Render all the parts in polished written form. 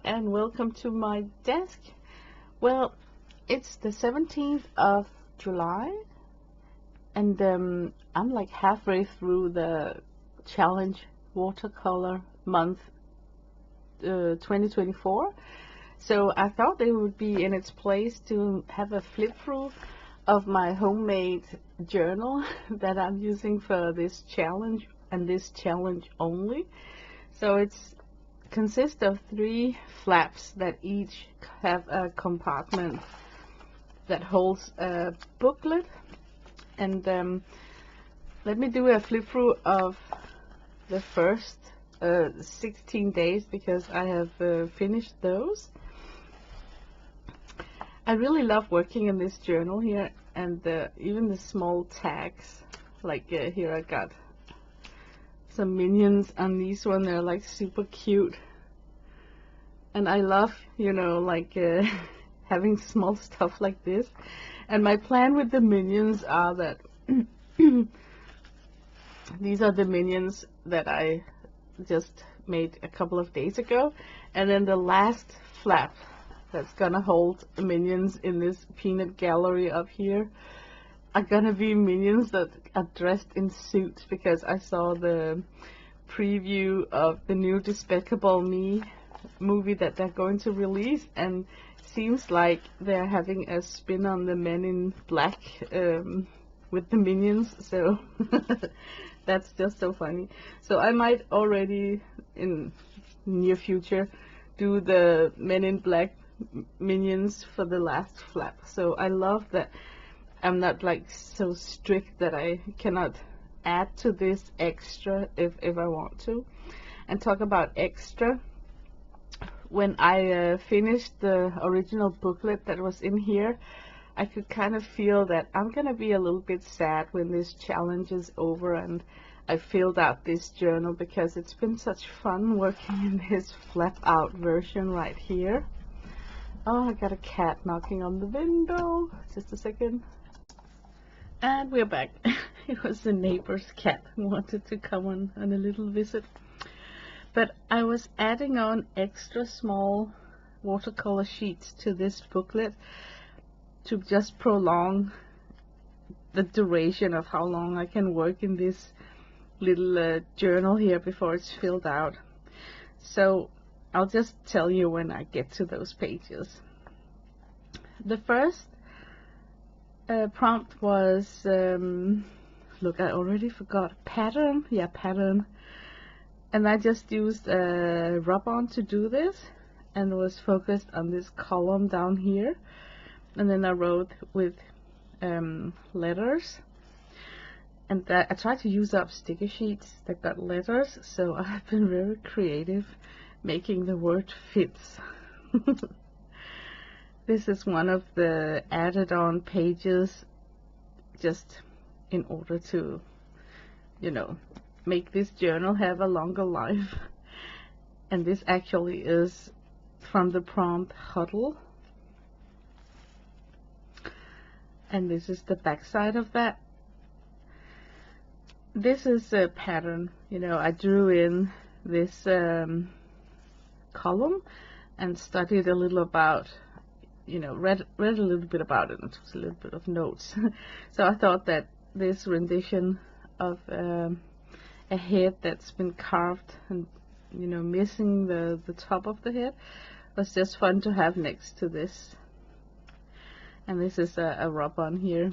Hello and welcome to my desk. Well, it's the 17th of July and I'm like halfway through the challenge Watercolor Month 2024. So I thought it would be in its place to have a flip through of my homemade journal that I'm using for this challenge and this challenge only. So it's consists of 3 flaps that each have a compartment that holds a booklet, and let me do a flip through of the first 16 days because I have finished those. I really love working in this journal here, and even the small tags, like here I got some minions on these one. They're like super cute, and I love, you know, like having small stuff like this. And my plan with the minions are that these are the minions that I just made a couple of days ago, and then the last flap that's gonna hold minions in this peanut gallery up here are gonna be minions that are dressed in suits, because I saw the preview of the new Despicable Me movie that they're going to release, and seems like they're having a spin on the Men in Black with the minions, so that's just so funny. So I might already in near future do the Men in Black minions for the last flap. So I love that I'm not like so strict that I cannot add to this extra if I want to. And talk about extra, when I finished the original booklet that was in here, I could kind of feel that I'm gonna be a little bit sad when this challenge is over and I filled out this journal, because it's been such fun working in this flap out version right here. Oh, I got a cat knocking on the window. Just a second. And we're back. It was the neighbor's cat who wanted to come on a little visit. But I was adding on extra small watercolor sheets to this booklet to just prolong the duration of how long I can work in this little journal here before it's filled out. So I'll just tell you when I get to those pages. The first prompt was, look, I already forgot, pattern. Yeah, pattern. And I just used a rub-on to do this, and was focused on this column down here. And then I wrote with letters. And I tried to use up sticker sheets that got letters, so I've been very creative making the word fits. This is one of the added on pages, just in order to, you know, make this journal have a longer life. And this actually is from the prompt huddle, and this is the back side of that. This is a pattern, you know, I drew in this column and studied a little about, you know, read a little bit about it and took a little bit of notes. So I thought that this rendition of a head that's been carved and, you know, missing the top of the head was just fun to have next to this. And this is a rub-on here.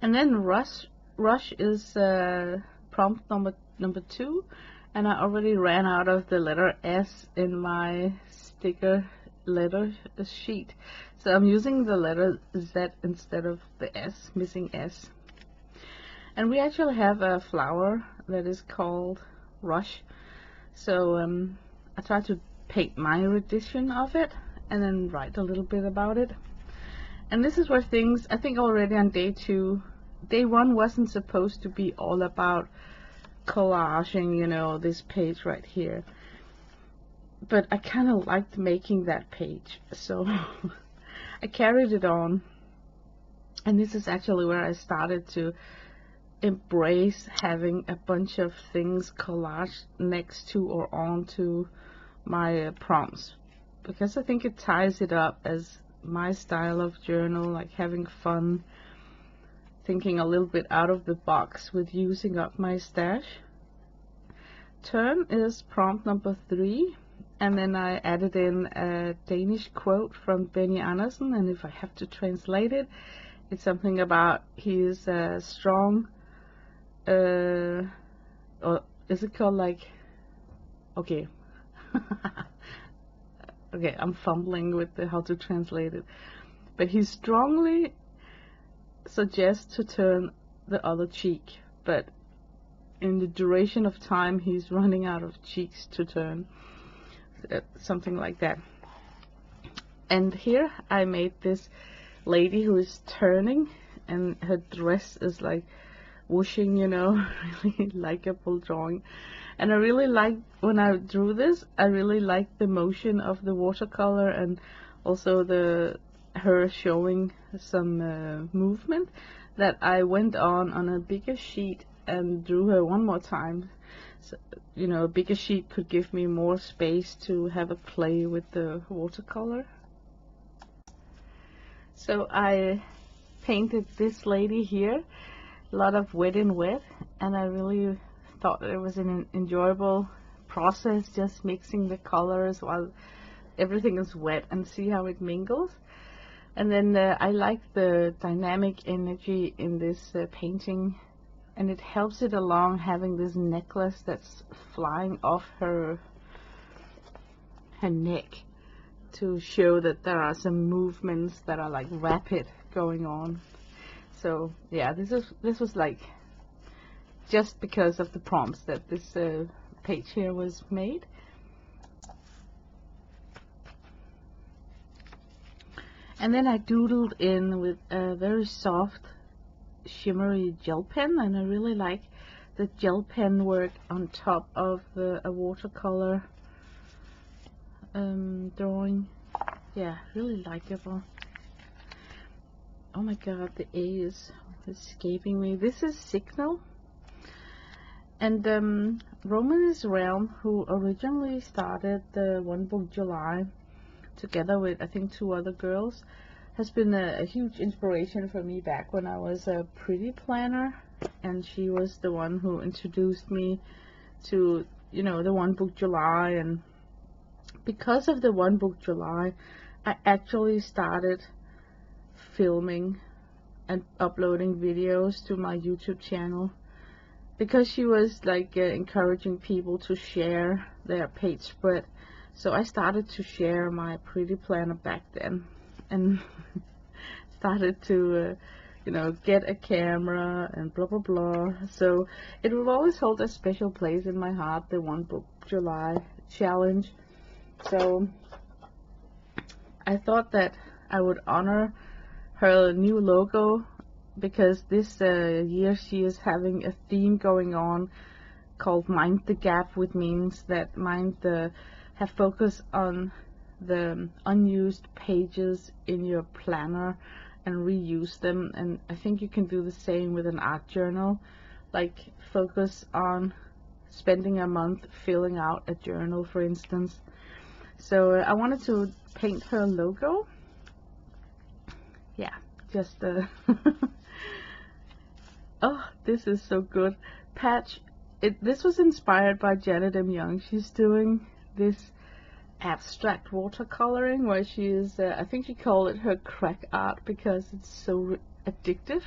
And then Rush is prompt number 2, and I already ran out of the letter S in my sticker letter sheet, so I'm using the letter Z instead of the S, missing S. And we actually have a flower that is called Rush, so I tried to paint my rendition of it and then write a little bit about it. And this is where things, I think already on day 2, day 1 wasn't supposed to be all about collaging, you know, this page right here, but I kind of liked making that page, so I carried it on. And this is actually where I started to embrace having a bunch of things collaged next to or onto my prompts, because I think it ties it up as my style of journal, like having fun, thinking a little bit out of the box with using up my stash. Turn is prompt number 3, and then I added in a Danish quote from Benny Andersen, and if I have to translate it, it's something about he is a strong, or is it called like, okay, okay, I'm fumbling with how to translate it, but he strongly suggests to turn the other cheek, but in the duration of time he's running out of cheeks to turn, something like that. And here I made this lady who is turning, and her dress is like whooshing, you know, really likable drawing. And I really like, when I drew this, I really liked the motion of the watercolor, and also her showing some movement, that I went on a bigger sheet and drew her one more time. So, you know, a bigger sheet could give me more space to have a play with the watercolor. So I painted this lady here, a lot of wet in wet, and I really thought it was an enjoyable process, just mixing the colors while everything is wet and see how it mingles. And then I like the dynamic energy in this painting, and it helps it along having this necklace that's flying off her neck to show that there are some movements that are like rapid going on. So yeah, this was like just because of the prompts that this page here was made. And then I doodled in with a very soft shimmery gel pen, and I really like the gel pen work on top of a watercolor drawing. Yeah, really likable. Oh my god, the A is escaping me. This is Signal. And Roman Realm, who originally started the One Book July together with I think 2 other girls, has been a huge inspiration for me back when I was a pretty planner, and she was the one who introduced me to, you know, the One Book July. And because of the One Book July, I actually started filming and uploading videos to my YouTube channel, because she was like encouraging people to share their page spread. So I started to share my pretty planner back then, and started to you know, get a camera and blah blah blah. So it will always hold a special place in my heart, the One Book July challenge. So I thought that I would honor her new logo, because this year she is having a theme going on called Mind the Gap, which means that have focus on the unused pages in your planner and reuse them. And I think you can do the same with an art journal, like focus on spending a month filling out a journal, for instance. So I wanted to paint her logo. Yeah, just oh, this is so good. Patch. This was inspired by Janet M. Young. She's doing this abstract watercoloring where she is, I think she called it her crack art, because it's so addictive.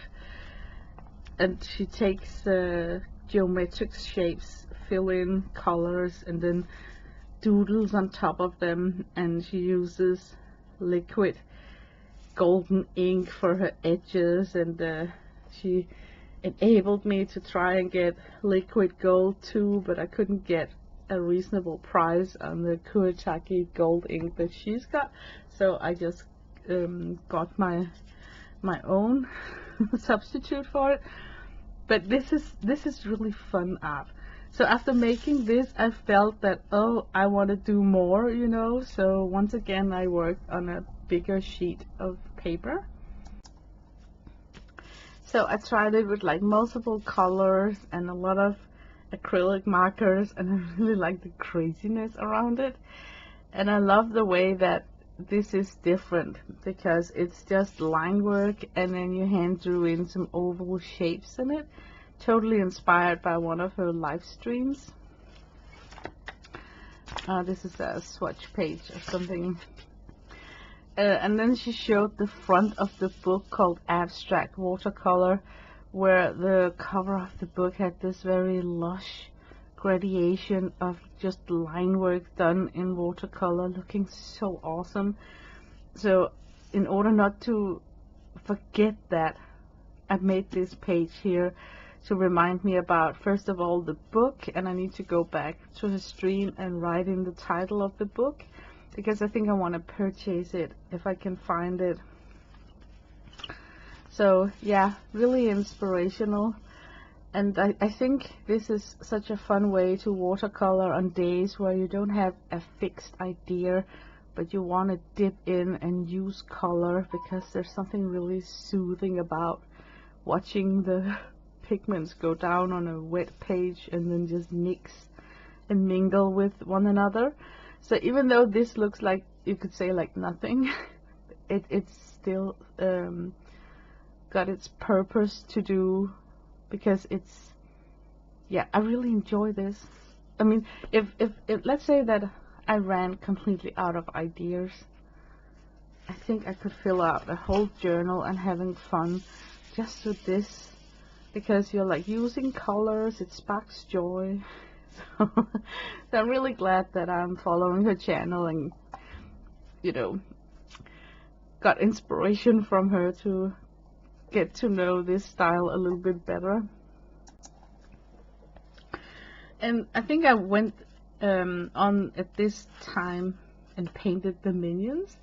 And she takes geometric shapes, fill in colors, and then doodles on top of them, and she uses liquid golden ink for her edges, and she enabled me to try and get liquid gold too, but I couldn't get a reasonable price on the Kuretake gold ink that she's got, so I just got my own substitute for it. But this is really fun art. So after making this, I felt that, oh, I want to do more, you know. So once again I worked on a bigger sheet of paper. So I tried it with like multiple colors and a lot of acrylic markers, and I really like the craziness around it. And I love the way that this is different because it's just line work and then you hand drew in some oval shapes in it. Totally inspired by one of her live streams. This is a swatch page or something. And then she showed the front of the book called Abstract Watercolor, where the cover of the book had this very lush gradation of just line work done in watercolor, looking so awesome. So in order not to forget that, I made this page here to remind me about, first of all, the book, and I need to go back to the stream and write in the title of the book, because I think I want to purchase it if I can find it. So yeah, really inspirational. And I think this is such a fun way to watercolor on days where you don't have a fixed idea, but you want to dip in and use color, because there's something really soothing about watching the pigments go down on a wet page and then just mix and mingle with one another. So even though this looks like, you could say, like nothing, it's still got its purpose to do, because it's, yeah, I really enjoy this. I mean, if let's say that I ran completely out of ideas, I think I could fill out a whole journal and having fun just with this, because you're like using colors, it sparks joy. So I'm really glad that I'm following her channel and, you know, got inspiration from her to get to know this style a little bit better. And I think I went on at this time and painted the minions,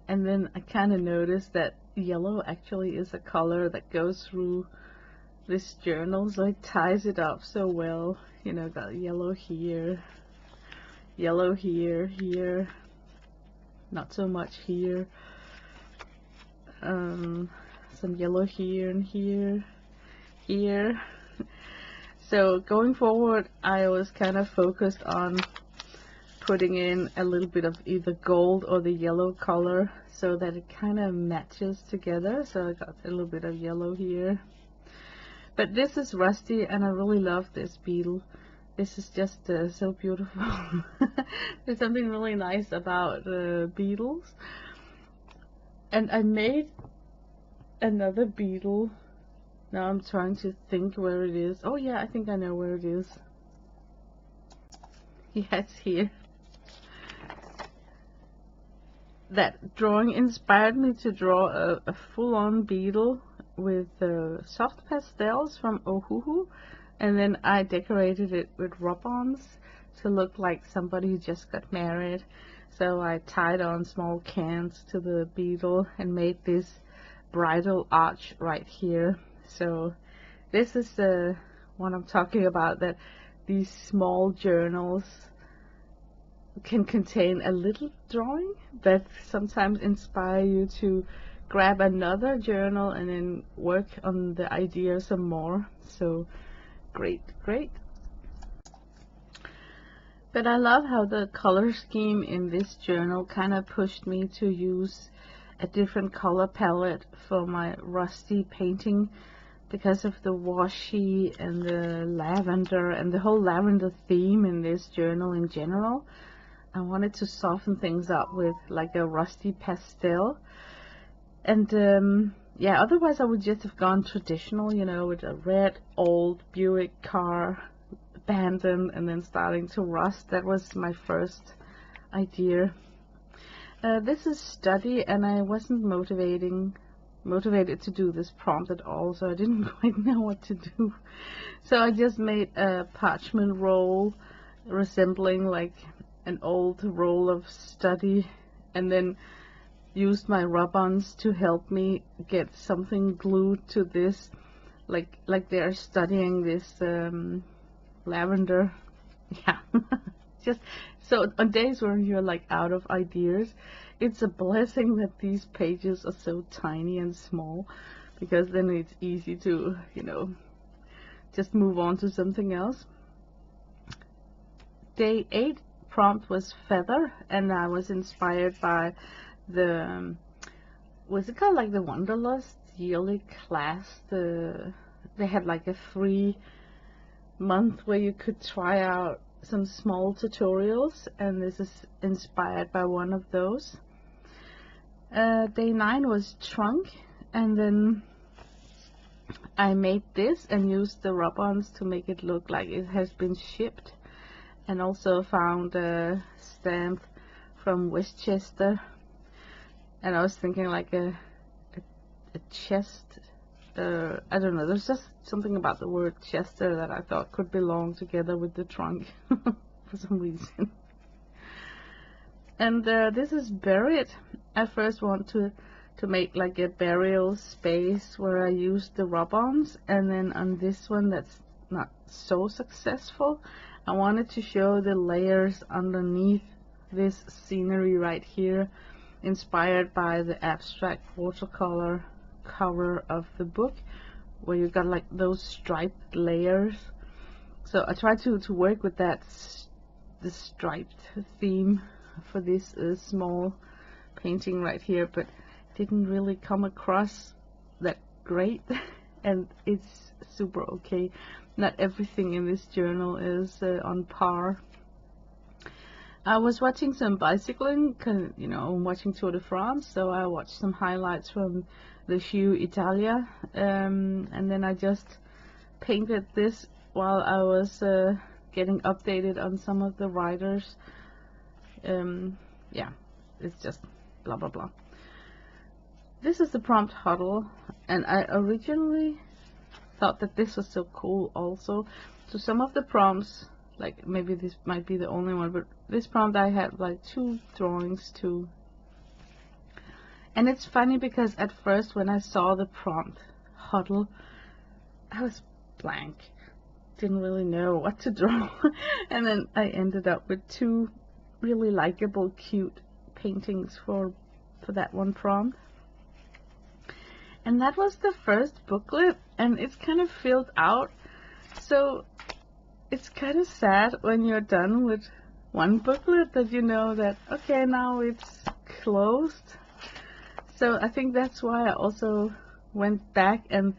and then I kind of noticed that yellow actually is a color that goes through this journal, so it ties it up so well. You know, got yellow here, here, not so much here, some yellow here and here. So going forward, I was kind of focused on putting in a little bit of either gold or the yellow color so that it kind of matches together. So I got a little bit of yellow here. But this is rusty, and I really love this beetle. This is just so beautiful. There's something really nice about beetles. And I made another beetle. Now I'm trying to think where it is. Oh yeah, I think I know where it is. Yeah, it's here. That drawing inspired me to draw a full-on beetle with soft pastels from Ohuhu, and then I decorated it with rub-ons to look like somebody who just got married. So I tied on small cans to the beetle and made this bridal arch right here. So this is what I'm talking about, that these small journals can contain a little drawing that sometimes inspire you to grab another journal and then work on the idea some more. So great. But I love how the color scheme in this journal kind of pushed me to use a different color palette for my rusty painting, because of the washy and the lavender and the whole lavender theme in this journal in general. I wanted to soften things up with like a rusty pastel. And yeah, otherwise I would just have gone traditional, you know, with a red old Buick car, abandoned and then starting to rust. That was my first idea. This is Study, and I wasn't motivated to do this prompt at all, so I didn't quite know what to do. So I just made a parchment roll resembling like an old roll of Study, and then used my rub-ons to help me get something glued to this, like they're studying this lavender. Yeah. Just so on days where you're like out of ideas, it's a blessing that these pages are so tiny and small, because then it's easy to, you know, just move on to something else. day 8 prompt was feather, and I was inspired by the what's it called, like the Wanderlust yearly class. They had like a free month where you could try out some small tutorials, and this is inspired by one of those. Day 9 was trunk, and then I made this and used the rub-ons to make it look like it has been shipped, and also found a stamp from Westchester, and I was thinking like a chest, I don't know, there's just something about the word Chester that I thought could belong together with the trunk for some reason. And this is buried. I first want to make like a burial space where I use the rub-ons, and then on this one that's not so successful, I wanted to show the layers underneath this scenery right here, inspired by the abstract watercolor cover of the book, where you got like those striped layers. So I tried to work with that the striped theme for this small painting right here, but didn't really come across that great. And it's super okay. Not everything in this journal is on par. I was watching some bicycling, you know, watching Tour de France, so I watched some highlights from the Shoe Italia, and then I just painted this while I was getting updated on some of the riders. Yeah, it's just blah blah blah. This is the prompt huddle, and I originally thought that this was so cool also. So some of the prompts, like maybe this might be the only one, but this prompt I had like 2 drawings too. And it's funny because at first when I saw the prompt huddle, I was blank, didn't really know what to draw. And then I ended up with 2 really likable, cute paintings for that one prompt. And that was the first booklet, and it's kind of filled out, so it's kind of sad when you're done with one booklet that you know that, okay, now it's closed. So I think that's why I also went back and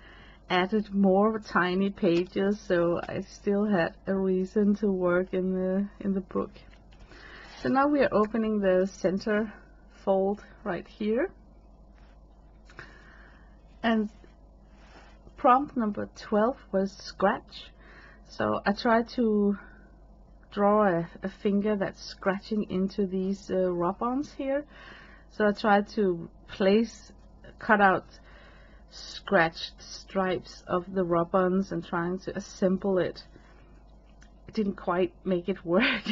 added more tiny pages, so I still had a reason to work in the book. So now we are opening the center fold right here. And prompt number 12 was scratch. So I tried to draw a finger that's scratching into these rub-ons here. So I tried to cut out scratched stripes of the rub-ons and trying to assemble it. It didn't quite make it work.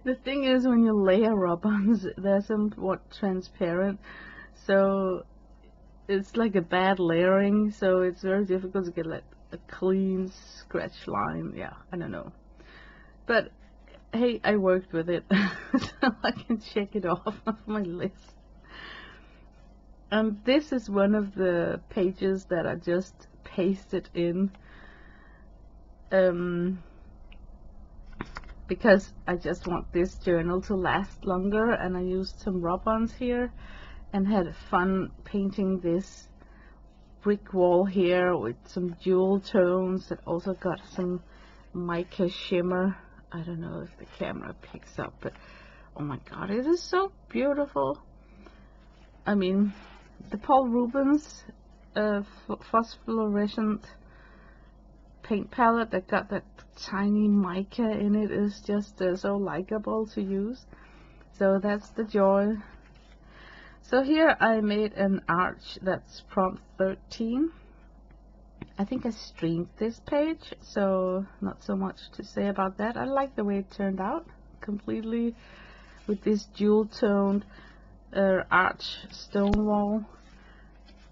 The thing is, when you layer rub-ons, they're somewhat transparent, so it's like a bad layering, so it's very difficult to get like a clean scratch line. Yeah, I don't know, but hey, I worked with it, so I can check it off of my list. And this is one of the pages that I just pasted in, because I just want this journal to last longer, and I used some rub-ons here and had fun painting this brick wall here with some jewel tones that also got some mica shimmer. I don't know if the camera picks up, but oh my god, it is so beautiful. I mean, the Paul Rubens phosphorescent paint palette that got that tiny mica in it is just so likable to use. So that's the joy. So here I made an arch that's prompt 13. I think I streamed this page, so not so much to say about that. I like the way it turned out completely with this jewel toned arch stone wall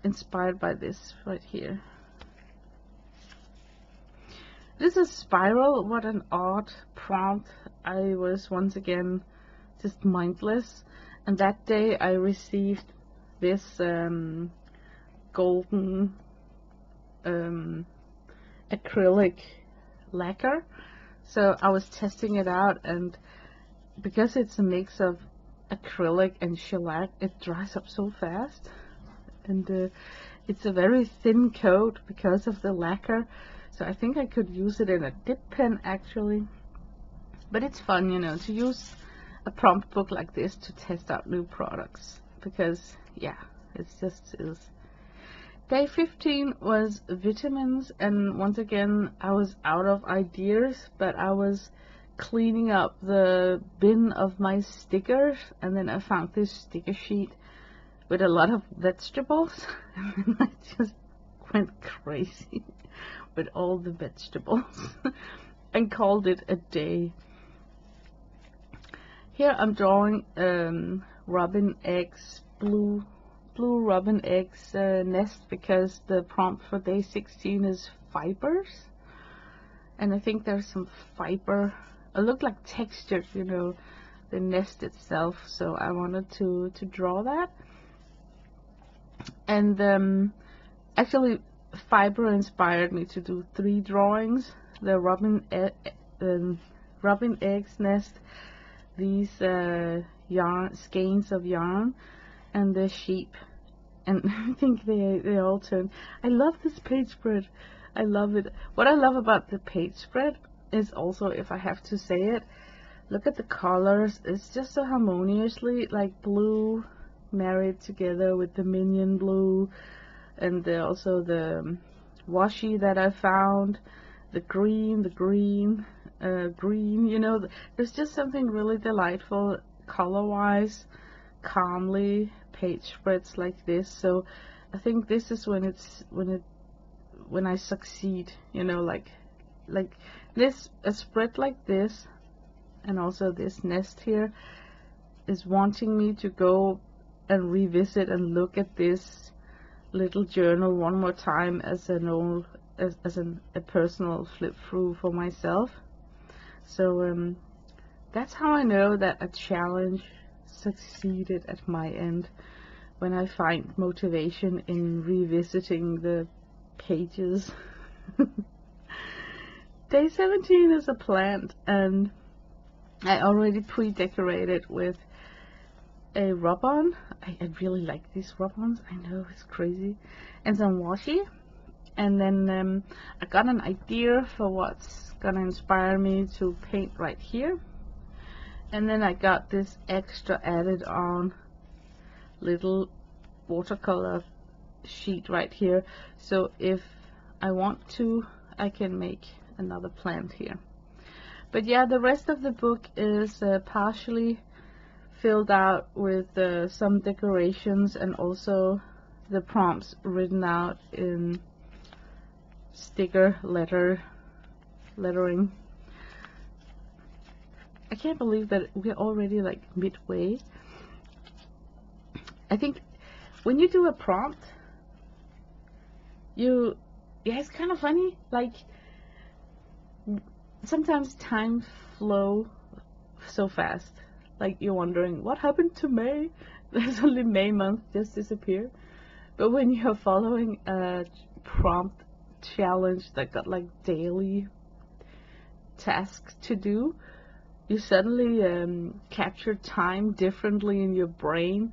inspired by this right here. This is spiral. What an odd prompt. I was once again just mindless, and that day I received this golden acrylic lacquer, So I was testing it out, and because it's a mix of acrylic and shellac, it dries up so fast. And it's a very thin coat because of the lacquer, so I think I could use it in a dip pen actually. But it's fun, you know, to use a prompt book like this to test out new products, because yeah, it's just is. Day 15 was vitamins, and once again I was out of ideas, but I was cleaning up the bin of my stickers, and then I found this sticker sheet with a lot of vegetables, and then I just went crazy with all the vegetables and called it a day. Here I'm drawing robin eggs, blue robin eggs nest, because the prompt for day 16 is fibers, and I think there's some fiber. It looked like textured, you know, the nest itself, so I wanted to draw that. And actually fiber inspired me to do 3 drawings: the robin eggs nest, these yarn skeins of yarn, and the sheep. And I think they all turn. I love this page spread. I love it. What I love about the page spread is also, if I have to say it, look at the colors. It's just so harmoniously, like blue married together with the minion blue, and also the washi that I found, the green, you know, there's just something really delightful color-wise, calmly page spreads like this. So I think this is when I succeed, you know, like this, a spread like this, and also this nest here is wanting me to go and revisit and look at this little journal one more time as a personal flip through for myself. So that's how I know that a challenge succeeded at my end, when I find motivation in revisiting the pages. Day 17 is a plant, and I already pre-decorated with a rub-on. I really like these rub-ons. I know, it's crazy. And some washi. And then I got an idea for what's gonna inspire me to paint right here. And then I got this extra added on little watercolor sheet right here. So if I want to, I can make another plant here. But yeah, the rest of the book is partially filled out with some decorations, and also the prompts written out in sticker lettering. I can't believe that we're already like midway. I think when you do a prompt, yeah, it's kind of funny, like sometimes time flow so fast, like you're wondering what happened to May. There's only May month just disappeared. But when you're following a prompt challenge that got like daily tasks to do, you suddenly capture time differently in your brain,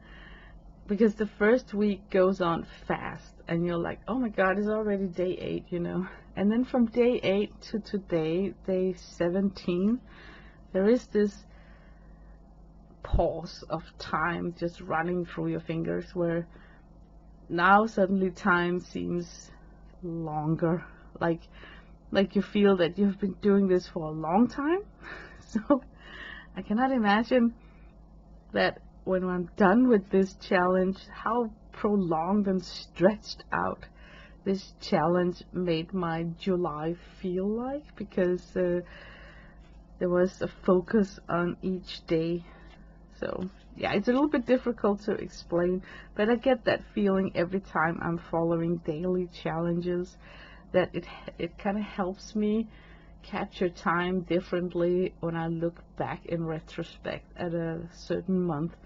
because the first week goes on fast and you're like, oh my god, it's already day 8, you know. And then from day 8 to today, day 17, there is this pause of time just running through your fingers, where now suddenly time seems longer, like you feel that you've been doing this for a long time. So I cannot imagine that when I'm done with this challenge, how prolonged and stretched out this challenge made my July feel like, because there was a focus on each day. So yeah, it's a little bit difficult to explain, but I get that feeling every time I'm following daily challenges, that it kind of helps me capture time differently when I look back in retrospect at a certain month.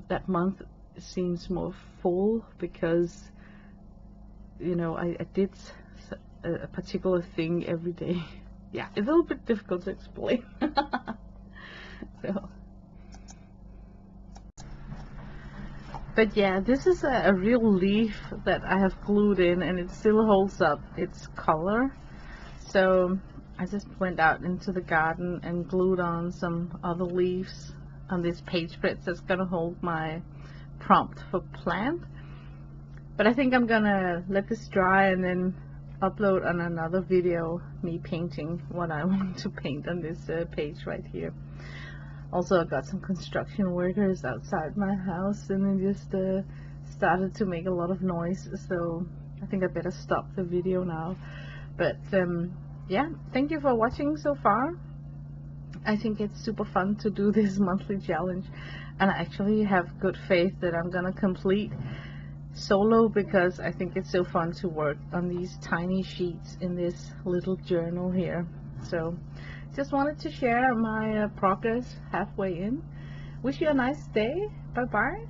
That month seems more full because, you know, I did a particular thing every day. yeah, it's a little bit difficult to explain. So, but yeah, this is a real leaf that I have glued in, and it still holds up its color. So I just went out into the garden and glued on some other leaves on this page spread that's gonna hold my prompt for plant. But I think I'm gonna let this dry and then upload on another video me painting what I want to paint on this page right here. Also, I got some construction workers outside my house, and they just started to make a lot of noise, so I think I better stop the video now. But yeah, thank you for watching so far. I think it's super fun to do this monthly challenge, and I actually have good faith that I'm gonna complete solo, because I think it's so fun to work on these tiny sheets in this little journal here. So just wanted to share my progress halfway in. Wish you a nice day. Bye bye.